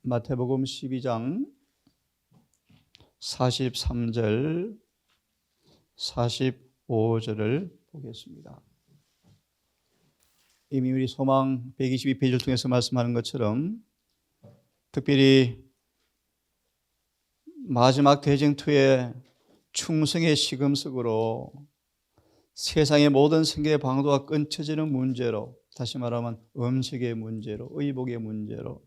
마태복음 12장 43절 45절을 보겠습니다. 이미 우리 소망 122페이지를 통해서 말씀하는 것처럼 특별히 마지막 대쟁투의 충성의 시금석으로 세상의 모든 생계의 방도가 끊쳐지는 문제로, 다시 말하면 음식의 문제로, 의복의 문제로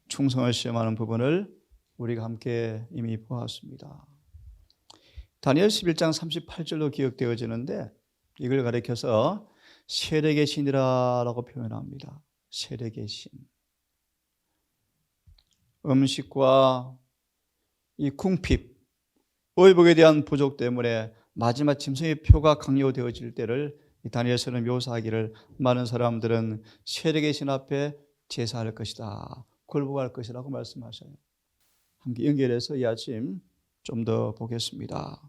충성을 시험하는 부분을 우리가 함께 이미 보았습니다. 다니엘 11장 38절로 기억되어지는데 이걸 가리켜서 세력의 신이라고 표현합니다. 세력의 신. 음식과 이 궁핍, 의복에 대한 부족 때문에 마지막 짐승의 표가 강요되어질 때를 다니엘서는 묘사하기를 많은 사람들은 세력의 신 앞에 제사할 것이다, 굴복할 것이라고 말씀하셔요. 함께 연결해서 이 아침 좀 더 보겠습니다.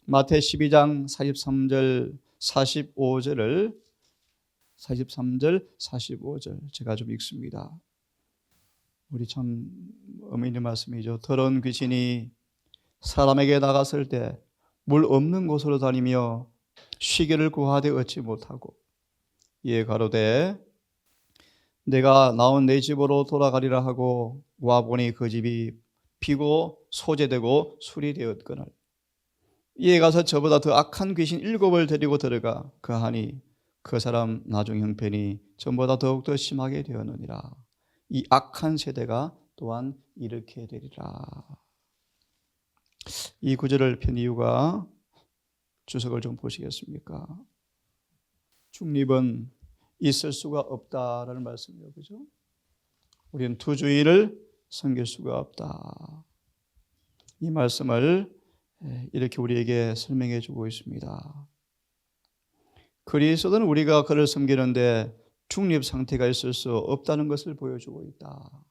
마태 12장 43절 45절을 43절 45절 제가 좀 읽습니다. 우리 참 의미 있는 말씀이죠. 더러운 귀신이 사람에게 나갔을 때 물 없는 곳으로 다니며 쉬기를 구하되 얻지 못하고 이에 가로되 내가 나온 내 집으로 돌아가리라 하고 와보니 그 집이 비고 소재되고 술이 되었거늘 이에 가서 저보다 더 악한 귀신 7을 데리고 들어가 그하니 그 사람 나중 형편이 전보다 더욱더 심하게 되었느니라. 이 악한 세대가 또한 이렇게 되리라. 이 구절을 편 이유가 주석을 좀 보시겠습니까? 중립은 있을 수가 없다라는 말씀이에요. 그죠? 우리는 두 주의를 섬길 수가 없다. 이 말씀을 이렇게 우리에게 설명해 주고 있습니다. 그리스도는 우리가 그를 섬기는데 중립 상태가 있을 수 없다는 것을 보여주고 있다.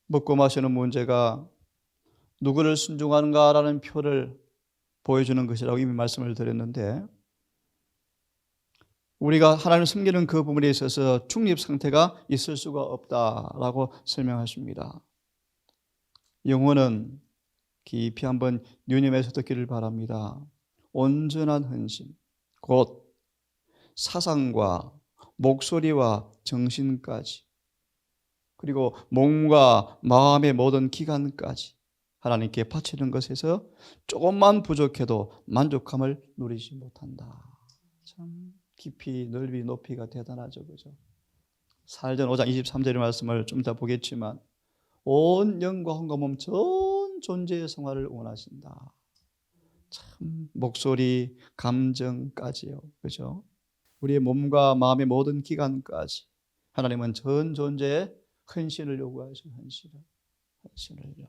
먹고 마시는 문제가 누구를 순종하는가라는 표를 보여주는 것이라고 이미 말씀을 드렸는데 우리가 하나님을 섬기는 그 부분에 있어서 중립 상태가 있을 수가 없다라고 설명하십니다. 영혼은 깊이 한번 유념해서 듣기를 바랍니다. 온전한 헌신, 곧 사상과 목소리와 정신까지 그리고 몸과 마음의 모든 기관까지 하나님께 바치는 것에서 조금만 부족해도 만족함을 누리지 못한다. 참 깊이 넓이 높이가 대단하죠. 그죠? 사전 5장 23절의 말씀을 좀 이따 보겠지만 온 영과 혼과 몸 전 존재의 성화를 원하신다. 참 목소리, 감정까지요. 그죠? 우리의 몸과 마음의 모든 기관까지 하나님은 전 존재의 헌신을 요구하셔. 헌신을요.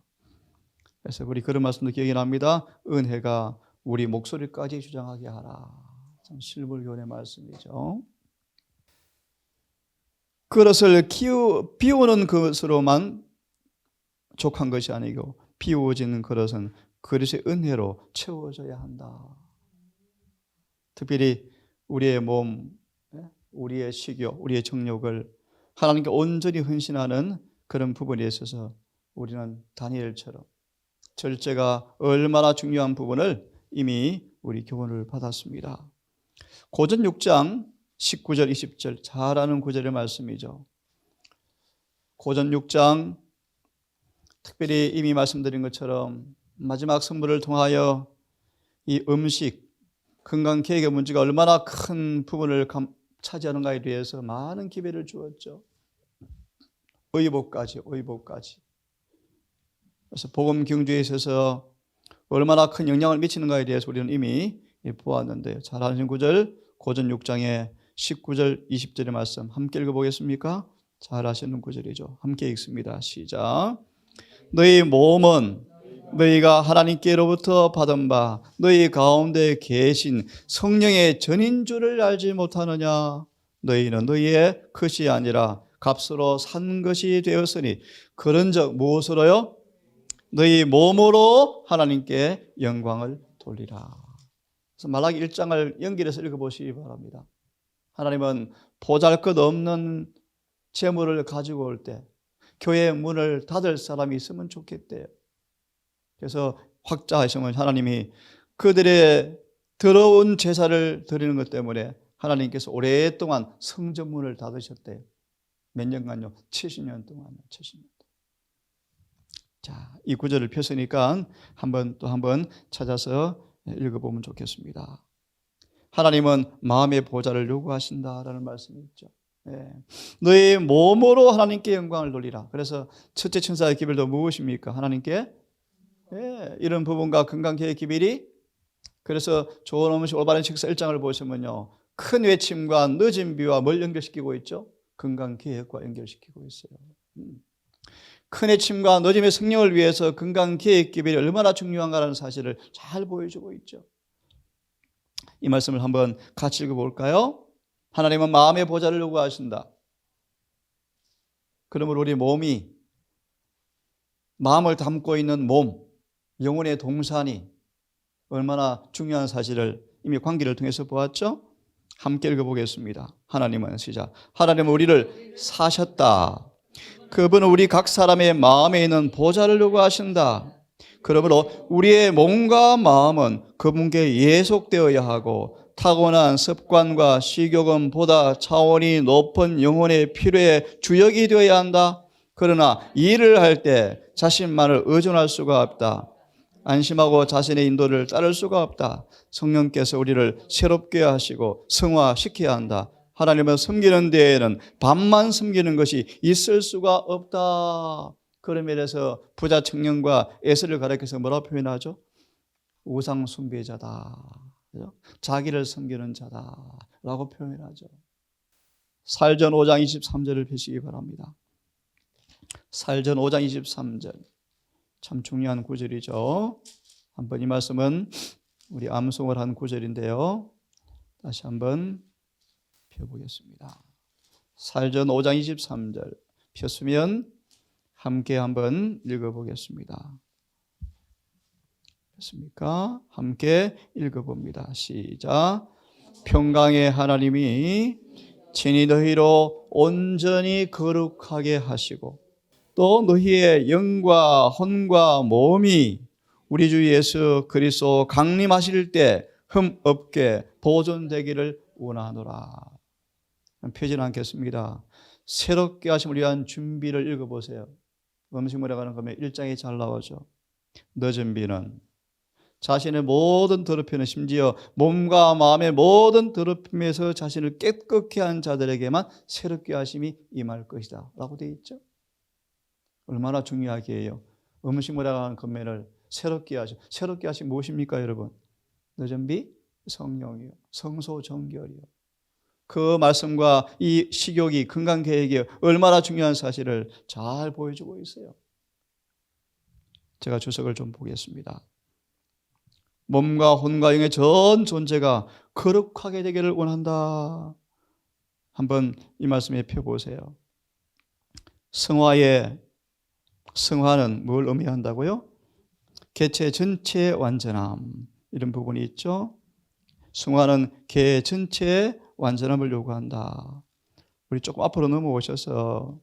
그래서 우리 그런 말씀도 기억이 납니다. 은혜가 우리 목소리까지 주장하게 하라. 참 실물교훈의 말씀이죠. 그릇을 비우는 것으로만 족한 것이 아니고 비우어지는 그릇은 그릇의 은혜로 채워져야 한다. 특별히 우리의 몸, 우리의 식욕, 우리의 정욕을 하나님께 온전히 헌신하는 그런 부분에 있어서 우리는 다니엘처럼 절제가 얼마나 중요한 부분을 이미 우리 교훈을 받았습니다. 고전 6장 19절 20절 잘 아는 구절의 말씀이죠. 고전 6장 특별히 이미 말씀드린 것처럼 마지막 선물을 통하여 이 음식, 건강 계획의 문제가 얼마나 큰 부분을 차지하는가에 대해서 많은 기회를 주었죠. 의복까지. 그래서 복음 경주에 있어서 얼마나 큰 영향을 미치는가에 대해서 우리는 이미 보았는데요. 잘 아시는 구절 고전 6장의 19절 20절의 말씀 함께 읽어보겠습니까? 잘 아시는 구절이죠. 함께 읽습니다. 시작. 너희 몸은 너희가 하나님께로부터 받은 바 너희 가운데 계신 성령의 전인 줄을 알지 못하느냐? 너희는 너희의 것이 아니라 값으로 산 것이 되었으니 그런즉 무엇으로요? 너희 몸으로 하나님께 영광을 돌리라. 그래서 말라기 1장을 연결해서 읽어보시기 바랍니다. 하나님은 보잘것없는 재물을 가지고 올 때 교회 문을 닫을 사람이 있으면 좋겠대요. 그래서 확자하시면 하나님이 그들의 더러운 제사를 드리는 것 때문에 하나님께서 오랫동안 성전 문을 닫으셨대요. 몇 년간요? 70년 동안요. 70년 동안. 자, 이 구절을 펴으니까 한번 찾아서 읽어보면 좋겠습니다. 하나님은 마음의 보좌를 요구하신다라는 말씀이 있죠. 예. 너의 몸으로 하나님께 영광을 돌리라. 그래서 첫째 천사의 기별도 무엇입니까? 하나님께 이런 부분과 건강계획 기별이, 그래서 좋은 음식 올바른 식사 일정을 보시면요, 큰 외침과 늦은 비와 뭘 연결시키고 있죠? 건강계획과 연결시키고 있어요. 큰 외침과 늦음의 성령을 위해서 건강계획 기별이 얼마나 중요한가라는 사실을 잘 보여주고 있죠. 이 말씀을 한번 같이 읽어볼까요? 하나님은 마음의 보좌를 요구하신다. 그러므로 우리 몸이, 마음을 담고 있는 몸, 영혼의 동산이 얼마나 중요한 사실을 이미 관계를 통해서 보았죠? 함께 읽어보겠습니다. 하나님은 시작. 하나님은 우리를 사셨다. 그분은 우리 각 사람의 마음에 있는 보좌를 요구하신다. 그러므로 우리의 몸과 마음은 그분께 예속되어야 하고 타고난 습관과 식욕은보다 차원이 높은 영혼의 필요의 주역이 되어야 한다. 그러나 일을 할 때 자신만을 의존할 수가 없다. 안심하고 자신의 인도를 따를 수가 없다. 성령께서 우리를 새롭게 하시고 성화시켜야 한다. 하나님을 섬기는 데에는 반만 섬기는 것이 있을 수가 없다. 그런 면에서 부자 청년과 에서를 가리켜서 뭐라고 표현하죠? 우상 숭배자다. 자기를 섬기는 자다라고 표현하죠. 사일전 5장 23절을 펴시기 바랍니다. 사일전 5장 23절. 참 중요한 구절이죠. 한번 이 말씀은 우리 암송을 한 구절인데요. 다시 한번 펴보겠습니다. 사일전 5장 23절 폈으면 함께 한번 읽어보겠습니다. 폈습니까? 함께 읽어봅니다. 시작. 평강의 하나님이 친히 너희로 온전히 거룩하게 하시고 또 너희의 영과 혼과 몸이 우리 주 예수 그리스도 강림하실 때 흠 없게 보존되기를 원하노라. 펴지는 않겠습니다. 새롭게 하심을 위한 준비를 읽어보세요. 음식물에 관한 거면 1장에 잘 나오죠. 늦은 비는 자신의 모든 더럽힘은, 심지어 몸과 마음의 모든 더럽힘에서 자신을 깨끗게 한 자들에게만 새롭게 하심이 임할 것이다 라고 되어 있죠. 얼마나 중요하게 해요. 음식물에 관한 건면을 새롭게 하시. 새롭게 하심 무엇입니까 여러분? 늦은 비? 성령이요. 성소 정결이요. 그 말씀과 이 식욕이, 건강계획이 얼마나 중요한 사실을 잘 보여주고 있어요. 제가 주석을 좀 보겠습니다. 몸과 혼과 영의 전 존재가 거룩하게 되기를 원한다. 한번 이 말씀에 펴보세요. 성화는 뭘 의미한다고요? 개체 전체의 완전함, 이런 부분이 있죠. 성화는 개 전체의 완전함을 요구한다. 우리 조금 앞으로 넘어오셔서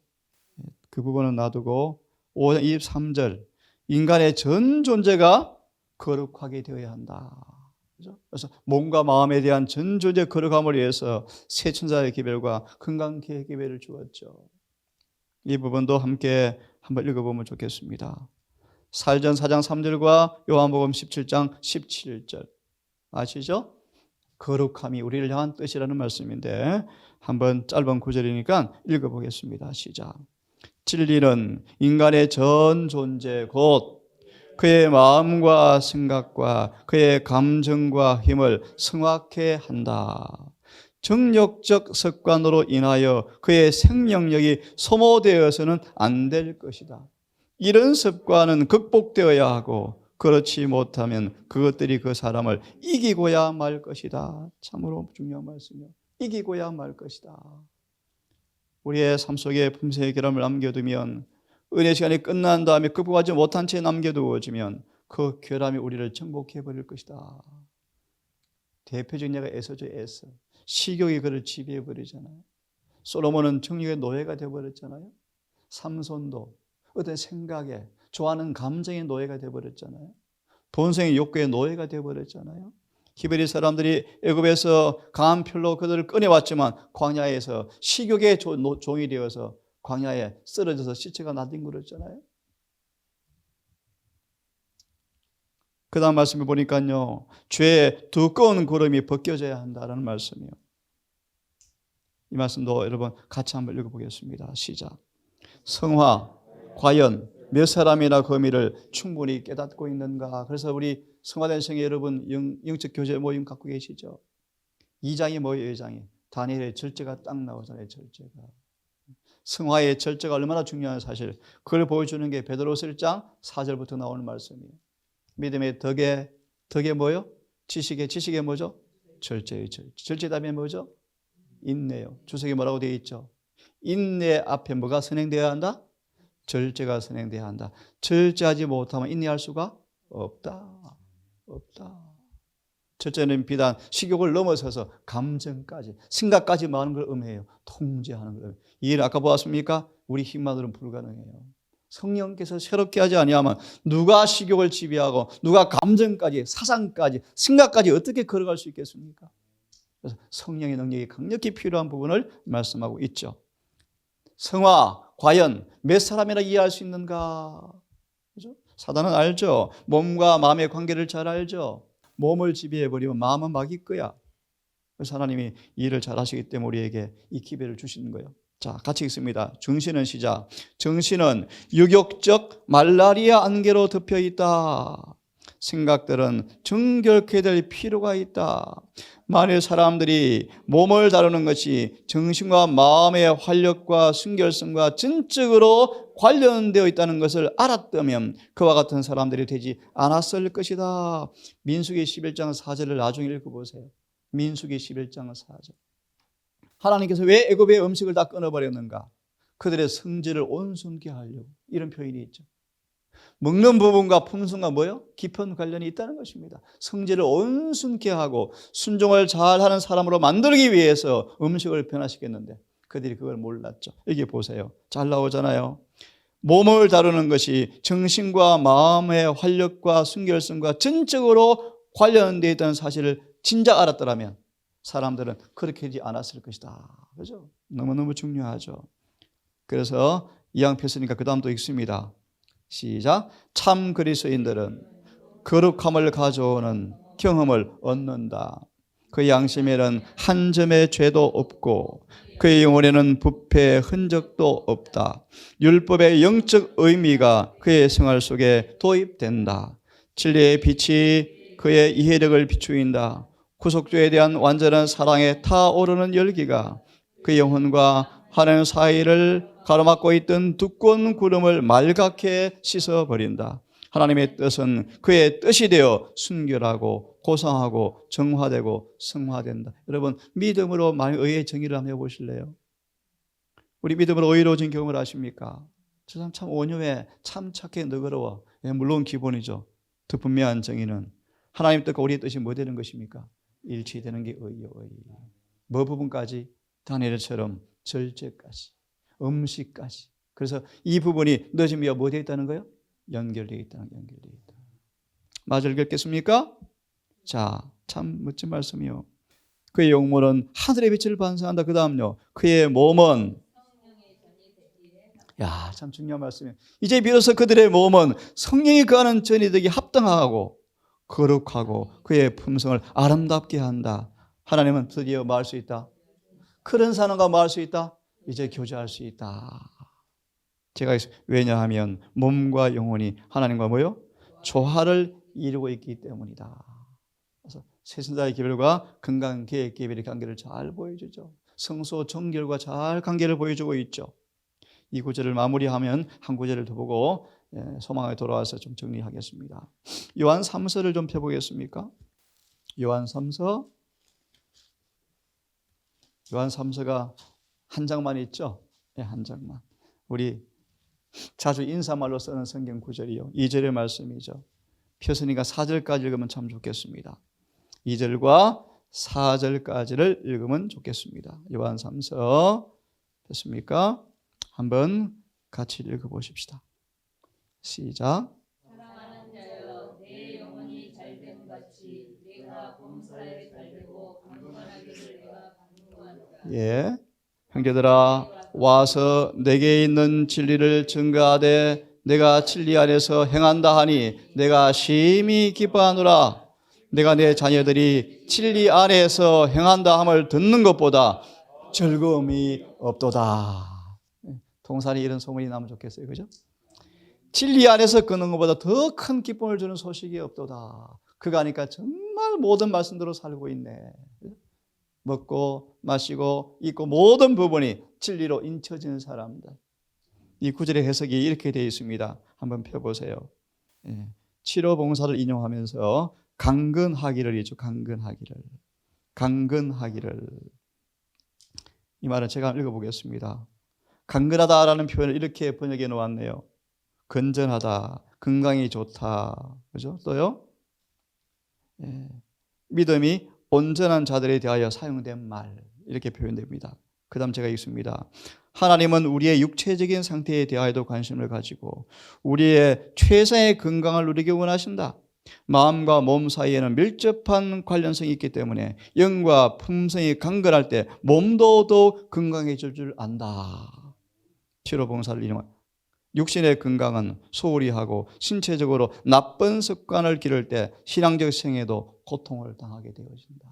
그 부분은 놔두고 5장 23절 인간의 전 존재가 거룩하게 되어야 한다. 그래서 몸과 마음에 대한 전 존재 거룩함을 위해서 새 천사의 기별과 건강계획 기별을 주었죠. 이 부분도 함께 한번 읽어보면 좋겠습니다. 사일전 4장 3절과 요한복음 17장 17절 아시죠? 거룩함이 우리를 향한 뜻이라는 말씀인데 한번 짧은 구절이니까 읽어보겠습니다. 시작. 진리는 인간의 전 존재 곧 그의 마음과 생각과 그의 감정과 힘을 성악케 한다. 정욕적 습관으로 인하여 그의 생명력이 소모되어서는 안 될 것이다. 이런 습관은 극복되어야 하고 그렇지 못하면 그것들이 그 사람을 이기고야 말 것이다. 참으로 중요한 말씀이요. 이기고야 말 것이다. 우리의 삶 속에 품새의 결함을 남겨두면 은혜 시간이 끝난 다음에 극복하지 못한 채 남겨두어지면 그 결함이 우리를 정복해버릴 것이다. 대표적인 예가 에서죠. 에서. 식욕이 그를 지배해버리잖아요. 솔로몬은 정욕의 노예가 되어버렸잖아요. 삼손도 어떤 생각에 좋아하는 감정의 노예가 되어버렸잖아요. 본성의 욕구의 노예가 되어버렸잖아요. 히브리 사람들이 애굽에서 강한 풀로 그들을 꺼내왔지만 광야에서 식욕의 종이 되어서 광야에 쓰러져서 시체가 나뒹굴었잖아요. 그 다음 말씀을 보니까요, 죄의 두꺼운 구름이 벗겨져야 한다는 말씀이에요. 이 말씀도 여러분 같이 한번 읽어보겠습니다. 시작. 성화, 과연 몇 사람이나 그 의미를 충분히 깨닫고 있는가? 그래서 우리 성화된 성의 여러분 영적 교제 모임 갖고 계시죠? 2장이 뭐예요? 2장이 다니엘의 절제가 딱 나오잖아요. 절제가. 성화의 절제가 얼마나 중요한 사실, 그걸 보여주는 게 베드로서 1장 4절부터 나오는 말씀이에요. 믿음의 덕에 뭐요? 지식의 뭐죠? 절제의 절제. 절제 다음에 뭐죠? 인내요. 주석이 뭐라고 되어 있죠? 인내 앞에 뭐가 선행되어야 한다? 절제가 선행되어야 한다. 절제하지 못하면 인내할 수가 없다. 절제는 비단 식욕을 넘어서서 감정까지, 생각까지 많은 걸 의미해요. 통제하는 걸. 이해를 아까 보았습니까? 우리 힘만으로는 불가능해요. 성령께서 새롭게 하지 아니하면 누가 식욕을 지배하고 누가 감정까지, 사상까지, 생각까지 어떻게 걸어갈 수 있겠습니까? 그래서 성령의 능력이 강력히 필요한 부분을 말씀하고 있죠. 성화, 과연 몇 사람이나 이해할 수 있는가? 그죠? 사단은 알죠. 몸과 마음의 관계를 잘 알죠. 몸을 지배해버리면 마음은 막일 거야. 그래서 하나님이 일을 잘 하시기 때문에 우리에게 이 기회를 주시는 거예요. 자, 같이 읽습니다. 정신은 시작. 정신은 유격적 말라리아 안개로 덮여 있다. 생각들은 정결케 될 필요가 있다. 만일 사람들이 몸을 다루는 것이 정신과 마음의 활력과 순결성과 전적으로 관련되어 있다는 것을 알았다면 그와 같은 사람들이 되지 않았을 것이다. 민수기 11장 4절을 나중에 읽어보세요. 민수기 11장 4절. 하나님께서 왜 애굽의 음식을 다 끊어버렸는가? 그들의 성질을 온순케 하려고. 이런 표현이 있죠. 먹는 부분과 품성과 뭐요? 깊은 관련이 있다는 것입니다. 성질을 온순케 하고 순종을 잘하는 사람으로 만들기 위해서 음식을 변화시켰는데 그들이 그걸 몰랐죠. 여기 보세요. 잘 나오잖아요. 몸을 다루는 것이 정신과 마음의 활력과 순결성과 전적으로 관련되어 있다는 사실을 진작 알았더라면 사람들은 그렇게 하지 않았을 것이다. 그죠? 너무너무 중요하죠. 그래서 이왕 폈으니까 그 다음도 읽습니다. 시작. 참 그리스도인들은 거룩함을 가져오는 경험을 얻는다. 그의 양심에는 한 점의 죄도 없고 그의 영혼에는 부패의 흔적도 없다. 율법의 영적 의미가 그의 생활 속에 도입된다. 진리의 빛이 그의 이해력을 비추인다. 구속주에 대한 완전한 사랑에 타오르는 열기가 그의 영혼과 하나님 사이를 가로막고 있던 두꺼운 구름을 말갛게 씻어버린다. 하나님의 뜻은 그의 뜻이 되어 순결하고 고상하고 정화되고 성화된다. 여러분, 믿음으로 의의 정의를 한번 해보실래요? 우리 믿음으로 의로워진 경험을 아십니까? 저 사람 참 온유해, 참 착해, 너그러워. 물론 기본이죠. 더 분명한 정의는 하나님 뜻과 우리의 뜻이 뭐 되는 것입니까? 일치되는 게 의요, 의. 뭐 부분까지? 다니엘처럼 절제까지, 음식까지. 그래서 이 부분이 늦으면 뭐 되어 있다는 거예요? 연결되어 있다는, 연결되어 있다. 마저 읽겠습니까? 자, 참 멋진 말씀이요. 그의 영혼은 하늘의 빛을 반사한다. 그 다음요. 그의 몸은, 야, 참 중요한 말씀이에요. 이제 비로소 그들의 몸은 성령이 거하는 전이 되기 합당하고 거룩하고 그의 품성을 아름답게 한다. 하나님은 드디어 뭐 할 수 있다? 그런 사람과 뭐 할 수 있다? 이제 교제할 수 있다. 제가 왜냐하면 몸과 영혼이 하나님과 뭐요? 조화를 이루고 있기 때문이다. 그래서 세신자의 개별과 건강계의 개별의 관계를 잘 보여주죠. 성소 정결과 잘 관계를 보여주고 있죠. 이 구절을 마무리하면 한 구절을 더 보고 소망에 돌아와서 좀 정리하겠습니다. 요한 3서를 좀 펴보겠습니까? 요한 3서. 요한 3서가 한 장만 있죠? 네, 한 장만. 우리 자주 인사말로 쓰는 성경 구절이요. 2절의 말씀이죠. 펴으니까 4절까지 읽으면 참 좋겠습니다. 2절과 4절까지를 읽으면 좋겠습니다. 요한 3서 됐습니까? 한번 같이 읽어보십시다. 시작. 사랑하는 자여, 내 영혼이 잘됨 같이 내가 범사에 잘되고 강건하기를 내가 간구하노라. 예, 형제들아 와서 내게 있는 진리를 증거하되 내가 진리 안에서 행한다 하니 내가 심히 기뻐하노라. 내가 내 자녀들이 진리 안에서 행한다 함을 듣는 것보다 즐거움이 없도다. 동산이 이런 소문이 나면 좋겠어요, 그죠? 진리 안에서 끄는 것보다 더 큰 기쁨을 주는 소식이 없도다. 그가 하니까 정말 모든 말씀대로 살고 있네. 먹고 마시고 입고 모든 부분이 진리로 인쳐지는 사람들. 이 구절의 해석이 이렇게 되어 있습니다. 한번 펴보세요. 치료 봉사를 인용하면서 강건하기를 이죠. 강건하기를. 이 말은 제가 읽어보겠습니다. 강건하다라는 표현을 이렇게 번역해 놓았네요. 건전하다, 건강이 좋다, 그죠? 또요, 믿음이 온전한 자들에 대하여 사용된 말 이렇게 표현됩니다. 그 다음 제가 읽습니다. 하나님은 우리의 육체적인 상태에 대하여도 관심을 가지고 우리의 최상의 건강을 누리기 원하신다. 마음과 몸 사이에는 밀접한 관련성이 있기 때문에 영과 품성이 강건할 때 몸도 더욱 건강해질 줄 안다. 치료봉사를 이용한 육신의 건강은 소홀히 하고 신체적으로 나쁜 습관을 기를 때 신앙적 생애도 고통을 당하게 되어진다.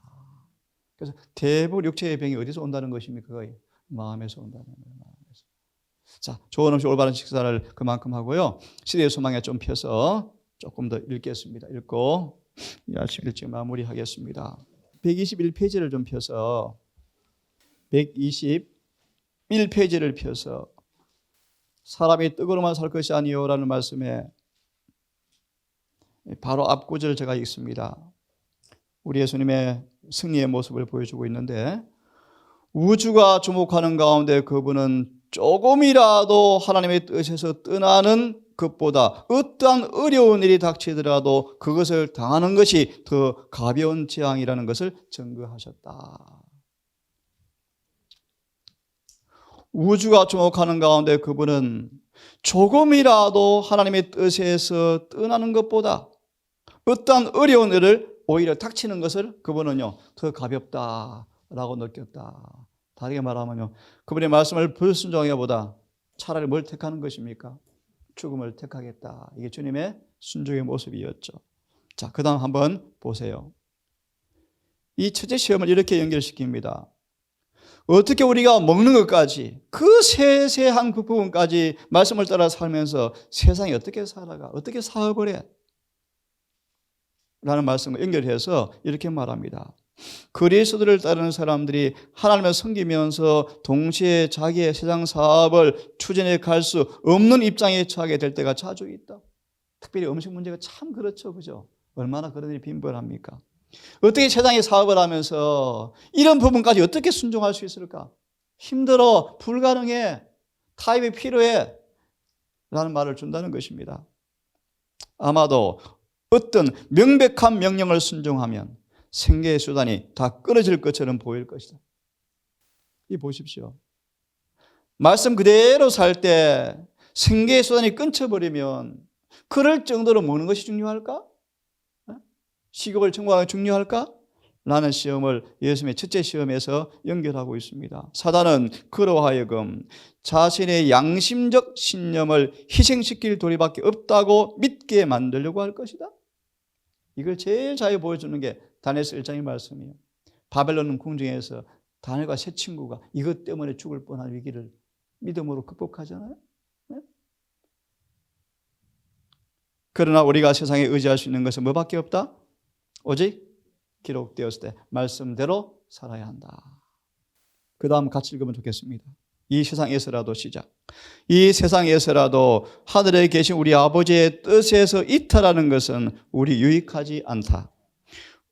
그래서 대부분 육체의 병이 어디서 온다는 것입니까? 거의 마음에서 온다는 거예요. 마음에서. 자, 좋은 음식 올바른 식사를 그만큼 하고요. 시대의 소망에 좀 펴서 조금 더 읽겠습니다. 읽고 이 아침 일찍 마무리하겠습니다. 121페이지를 좀 펴서 121페이지를 펴서 사람이 떡으로만 살 것이 아니요라는 말씀에 바로 앞 구절 제가 읽습니다. 우리 예수님의 승리의 모습을 보여주고 있는데 우주가 주목하는 가운데 그분은 조금이라도 하나님의 뜻에서 떠나는 것보다 어떠한 어려운 일이 닥치더라도 그것을 당하는 것이 더 가벼운 재앙이라는 것을 증거하셨다. 우주가 주목하는 가운데 그분은 조금이라도 하나님의 뜻에서 떠나는 것보다 어떠한 어려운 일을 오히려 닥치는 것을 그분은요 더 가볍다라고 느꼈다. 다르게 말하면요 그분의 말씀을 불순종하기보다 차라리 뭘 택하는 것입니까? 죽음을 택하겠다. 이게 주님의 순종의 모습이었죠. 자, 그 다음 한번 보세요. 이 첫째 시험을 이렇게 연결시킵니다. 어떻게 우리가 먹는 것까지 그 세세한 그 부분까지 말씀을 따라 살면서 세상에 어떻게 살아가, 어떻게 사업을 해? 라는 말씀을 연결해서 이렇게 말합니다. 그리스도를 따르는 사람들이 하나님을 섬기면서 동시에 자기의 세상 사업을 추진해 갈 수 없는 입장에 처하게 될 때가 자주 있다. 특별히 음식 문제가 참 그렇죠. 그죠? 얼마나 그런 일이 빈번합니까? 어떻게 세상에 사업을 하면서 이런 부분까지 어떻게 순종할 수 있을까? 힘들어, 불가능해, 타협이 필요해 라는 말을 준다는 것입니다. 아마도 어떤 명백한 명령을 순종하면 생계의 수단이 다 끊어질 것처럼 보일 것이다. 이 보십시오. 말씀 그대로 살 때 생계의 수단이 끊쳐버리면 그럴 정도로 먹는 것이 중요할까? 식욕을 청구하기 중요할까? 라는 시험을 예수님의 첫째 시험에서 연결하고 있습니다. 사단은 그로 하여금 자신의 양심적 신념을 희생시킬 도리밖에 없다고 믿게 만들려고 할 것이다. 이걸 제일 잘 보여주는 게 다니엘서 1장의 말씀이에요. 바벨론 궁중에서 다니엘과 세 친구가 이것 때문에 죽을 뻔한 위기를 믿음으로 극복하잖아요. 네? 그러나 우리가 세상에 의지할 수 있는 것은 뭐밖에 없다? 오직 기록되었을 때 말씀대로 살아야 한다. 그 다음 같이 읽으면 좋겠습니다. 이 세상에서라도 시작. 이 세상에서라도 하늘에 계신 우리 아버지의 뜻에서 이탈하는 것은 우리 유익하지 않다.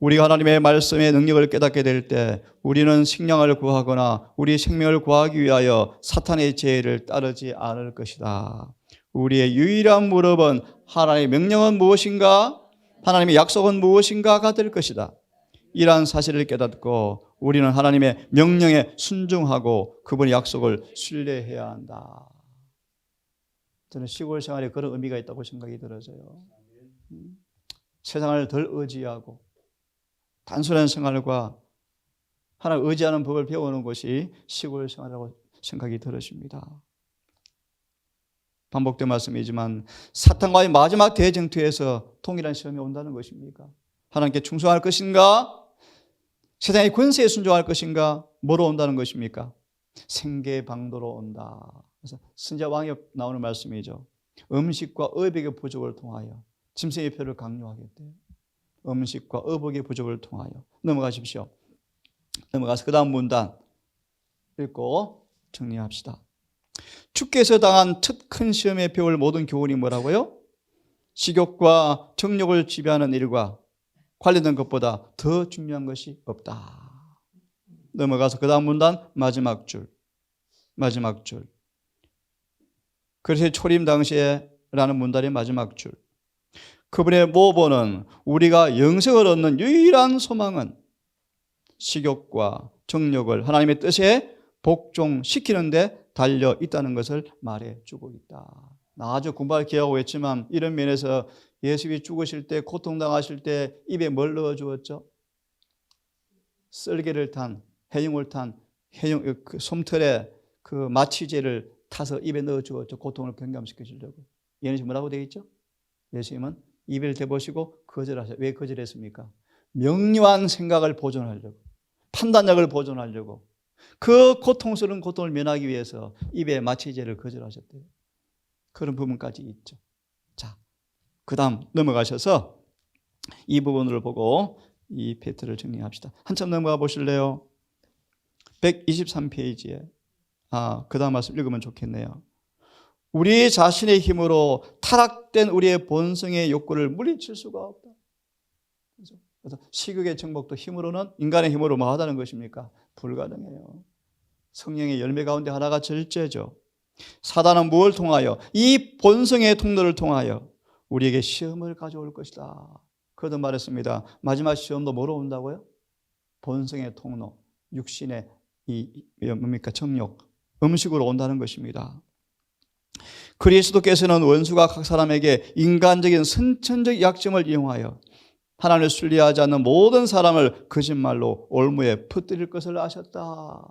우리가 하나님의 말씀의 능력을 깨닫게 될 때 우리는 식량을 구하거나 우리 생명을 구하기 위하여 사탄의 제의를 따르지 않을 것이다. 우리의 유일한 무릎은 하나님의 명령은 무엇인가? 하나님의 약속은 무엇인가가 될 것이다. 이러한 사실을 깨닫고 우리는 하나님의 명령에 순종하고 그분의 약속을 신뢰해야 한다. 저는 시골 생활에 그런 의미가 있다고 생각이 들어져요. 세상을 덜 의지하고 단순한 생활과 하나님 의지하는 법을 배우는 것이 시골 생활이라고 생각이 들어집니다. 반복된 말씀이지만 사탄과의 마지막 대쟁투에서 동일한 시험이 온다는 것입니까? 하나님께 충성할 것인가? 세상의 권세에 순종할 것인가? 뭐로 온다는 것입니까? 생계방도로 온다. 그래서 선지자 왕에 나오는 말씀이죠. 음식과 의복의 부족을 통하여 짐승의 표를 강요하겠대요. 음식과 의복의 부족을 통하여. 넘어가십시오. 넘어가서 그 다음 문단 읽고 정리합시다. 주께서 당한 첫 큰 시험에 배울 모든 교훈이 뭐라고요? 식욕과 정욕을 지배하는 일과 관련된 것보다 더 중요한 것이 없다. 넘어가서 그 다음 문단 마지막 줄. 그래서 초림 당시에 라는 문단의 마지막 줄. 그분의 모보는 우리가 영생을 얻는 유일한 소망은 식욕과 정욕을 하나님의 뜻에 복종시키는 데 달려 있다는 것을 말해주고 있다. 아주 공부할 기회하고 했지만 이런 면에서 예수님이 죽으실 때 고통당하실 때 입에 뭘 넣어주었죠? 썰개를 탄 해흉을 탄 그 솜털에 그 마취제를 타서 입에 넣어주었죠. 고통을 경감시켜주려고. 예수님 뭐라고 되어 있죠? 예수님은 입을 대보시고 거절하셔요. 왜 거절했습니까? 명료한 생각을 보존하려고, 판단력을 보존하려고, 그 고통스러운 고통을 면하기 위해서 입에 마취제를 거절하셨대요. 그런 부분까지 있죠. 자, 그 다음 넘어가셔서 이 부분을 보고 이 패트를 정리합시다. 한참 넘어가 보실래요? 123페이지에 그 다음 말씀 읽으면 좋겠네요. 우리 자신의 힘으로 타락된 우리의 본성의 욕구를 물리칠 수가 없다. 그래서 식욕의 정복도 힘으로는, 인간의 힘으로 뭐 하다는 것입니까? 불가능해요. 성령의 열매 가운데 하나가 절제죠. 사단은 무엇을 통하여? 이 본성의 통로를 통하여 우리에게 시험을 가져올 것이다. 그러던 말했습니다. 마지막 시험도 뭐로 온다고요? 본성의 통로, 육신의 뭡니까? 정욕, 음식으로 온다는 것입니다. 그리스도께서는 원수가 각 사람에게 인간적인 선천적 약점을 이용하여 하나님을 순리하지 않는 모든 사람을 거짓말로 올무에 퍼뜨릴 것을 아셨다.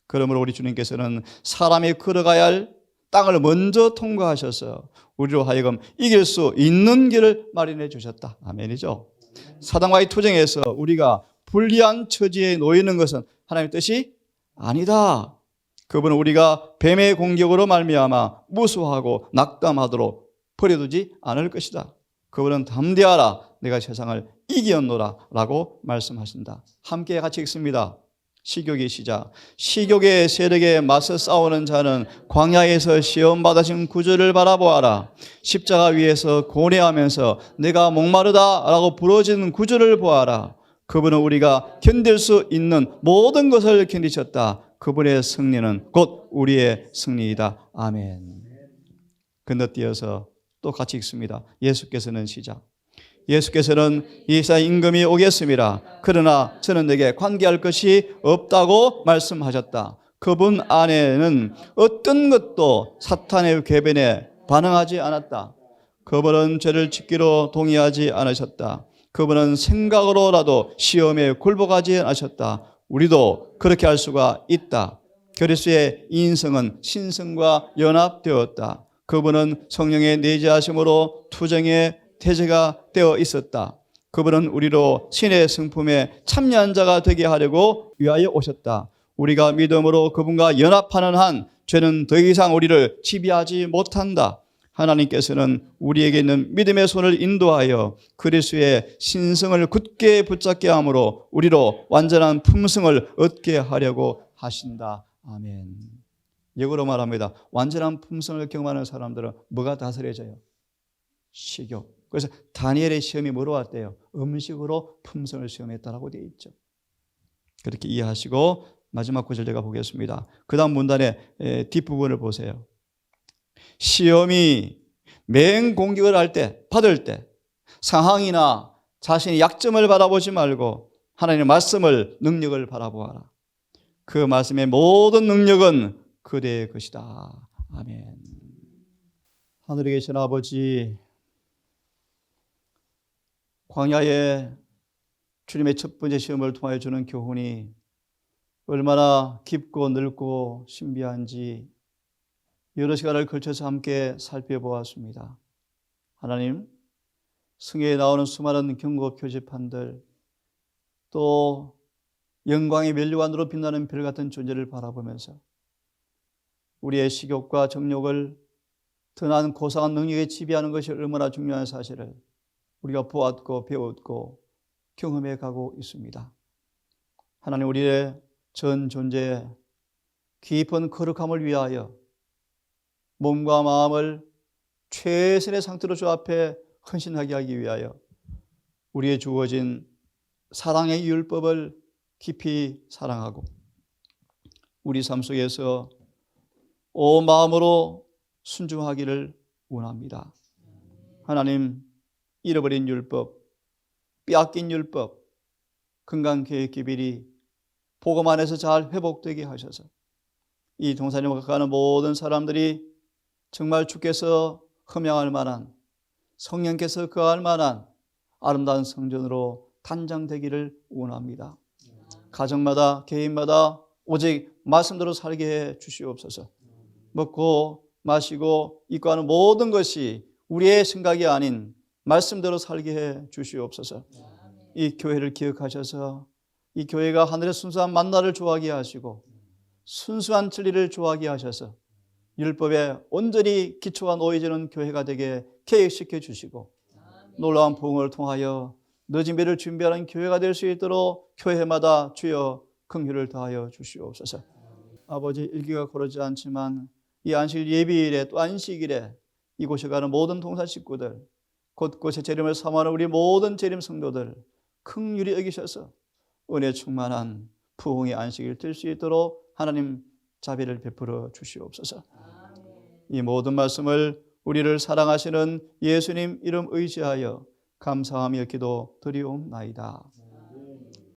그러므로 우리 주님께서는 사람이 걸어가야 할 땅을 먼저 통과하셔서 우리로 하여금 이길 수 있는 길을 마련해 주셨다. 아멘이죠. 사단과의 투쟁에서 우리가 불리한 처지에 놓이는 것은 하나님의 뜻이 아니다. 그분은 우리가 뱀의 공격으로 말미암아 무수하고 낙담하도록 버려두지 않을 것이다. 그분은 담대하라, 내가 세상을 이겼노라 라고 말씀하신다. 함께 같이 읽습니다. 식욕의 시작. 식욕의 세력에 맞서 싸우는 자는 광야에서 시험받으신 구주를 바라보아라. 십자가 위에서 고뇌하면서 내가 목마르다 라고 부르짖는 구주를 보아라. 그분은 우리가 견딜 수 있는 모든 것을 견디셨다. 그분의 승리는 곧 우리의 승리이다. 아멘. 건너뛰어서 또 같이 읽습니다. 예수께서는 시작. 예수께서는 이 세상 임금이 오겠습니다. 그러나 저는 내게 관계할 것이 없다고 말씀하셨다. 그분 안에는 어떤 것도 사탄의 궤변에 반응하지 않았다. 그분은 죄를 짓기로 동의하지 않으셨다. 그분은 생각으로라도 시험에 굴복하지 않으셨다. 우리도 그렇게 할 수가 있다. 그리스도의 인성은 신성과 연합되었다. 그분은 성령의 내재하심으로 투정의 태제가 되어 있었다. 그분은 우리로 신의 성품에 참여한 자가 되게 하려고 위하여 오셨다. 우리가 믿음으로 그분과 연합하는 한 죄는 더 이상 우리를 지배하지 못한다. 하나님께서는 우리에게 있는 믿음의 손을 인도하여 그리스도의 신성을 굳게 붙잡게 함으로 우리로 완전한 품성을 얻게 하려고 하신다. 아멘. 역으로 말합니다. 완전한 품성을 경험하는 사람들은 뭐가 다스려져요? 식욕. 그래서 다니엘의 시험이 뭐로 왔대요? 음식으로 품성을 시험했다라고 되어 있죠. 그렇게 이해하시고 마지막 구절 제가 보겠습니다. 그 다음 문단의 뒷부분을 보세요. 시험이 맹공격을 할 때, 받을 때 상황이나 자신의 약점을 바라보지 말고 하나님의 말씀을, 능력을 바라보아라. 그 말씀의 모든 능력은 그대의 것이다. 아멘. 하늘에 계신 아버지, 광야에 주님의 첫 번째 시험을 통하여 주는 교훈이 얼마나 깊고 넓고 신비한지 여러 시간을 걸쳐서 함께 살펴보았습니다. 하나님, 성경에 나오는 수많은 경고 표지판들, 또 영광의 면류관으로 빛나는 별 같은 존재를 바라보면서 우리의 식욕과 정욕을 더 나은 고상한 능력에 지배하는 것이 얼마나 중요한 사실을 우리가 보았고 배웠고 경험해 가고 있습니다. 하나님, 우리의 전 존재의 깊은 거룩함을 위하여 몸과 마음을 최선의 상태로 주 앞에 헌신하게 하기 위하여 우리의 주어진 사랑의 율법을 깊이 사랑하고 우리 삶 속에서 온 마음으로 순종하기를 원합니다. 하나님, 잃어버린 율법, 빼앗긴 율법, 건강계획기별이 복음 안에서 잘 회복되게 하셔서 이 동산에 가는 모든 사람들이 정말 주께서 흠양할 만한, 성령께서 거할 만한 아름다운 성전으로 단장되기를 원합니다. 가정마다 개인마다 오직 말씀대로 살게 해 주시옵소서. 먹고 마시고 입고 하는 모든 것이 우리의 생각이 아닌 말씀대로 살게 해 주시옵소서. 이 교회를 기억하셔서 이 교회가 하늘의 순수한 만나를 좋아하게 하시고 순수한 진리를 좋아하게 하셔서 율법에 온전히 기초가 놓여지는 교회가 되게 계획시켜 주시고 놀라운 부흥을 통하여 늦은 배를 준비하는 교회가 될 수 있도록 교회마다 주여 긍휼을 더하여 주시옵소서. 아버지, 일기가 고르지 않지만 이 안식 예비일에 또 안식일에 이곳에 가는 모든 동산 식구들, 곳곳에 재림을 사모하는 우리 모든 재림 성도들 긍휼히 여기셔서 은혜 충만한 부흥의 안식일 될 수 있도록 하나님 자비를 베풀어 주시옵소서. 이 모든 말씀을 우리를 사랑하시는 예수님 이름 의지하여 감사하며 기도 드리옵나이다.